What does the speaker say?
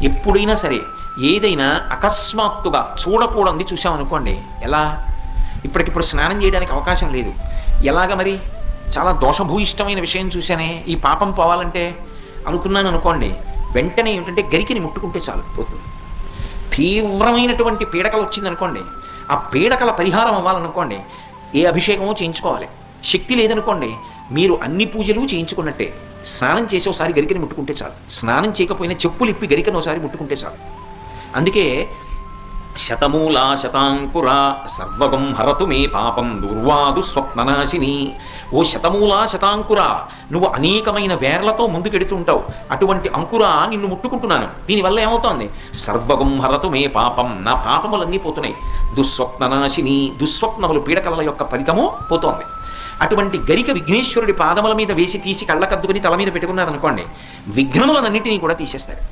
ఎప్పుడైనా సరే ఏదైనా అకస్మాత్తుగా చూడకూడదు చూసామనుకోండి, ఎలా ఇప్పటికిప్పుడు స్నానం చేయడానికి అవకాశం లేదు, ఎలాగ మరి చాలా దోషభూయిష్టమైన విషయం చూశానే, ఈ పాపం పోవాలంటే అనుకున్నాను అనుకోండి, వెంటనే ఏమిటంటే గరికిని ముట్టుకుంటే చాలు పోతుంది. తీవ్రమైనటువంటి పీడకలు వచ్చిందనుకోండి, ఆ పీడకల పరిహారం అవ్వాలనుకోండి ఏ అభిషేకమో చేయించుకోవాలి. శక్తి లేదనుకోండి మీరు అన్ని పూజలు చేయించుకున్నట్టే. స్నానం చేసి ఒకసారి గరికని ముట్టుకుంటే చాలు, స్నానం చేయకపోయినా చెప్పులు ఇప్పి గరికను ఒకసారి ముట్టుకుంటే చాలు. అందుకే శతమూలా శతాంకుర సర్వగం హరతు మే పాపం దుర్వాదు స్వప్ననాశిని. ఓ శతమూలా శతాంకుర, నువ్వు అనేకమైన వేర్లతో ముందుకెడుతుంటావు, అటువంటి అంకుర నిన్ను ముట్టుకుంటున్నాను. దీనివల్ల ఏమవుతోంది? సర్వగం హరతు మే పాపం, నా పాపములన్నీ పోతున్నాయి. దుస్వప్ననాశిని, దుస్వప్నములు పీడకల యొక్క ఫలితము పోతోంది. అటువంటి గరిక విఘ్నేశ్వరుడి పాదముల మీద వేసి తీసి కళ్ళకద్దుకుని తల మీద పెట్టుకున్నారనుకోండి, విఘ్నములన్నింటినీ కూడా తీసేస్తాడు.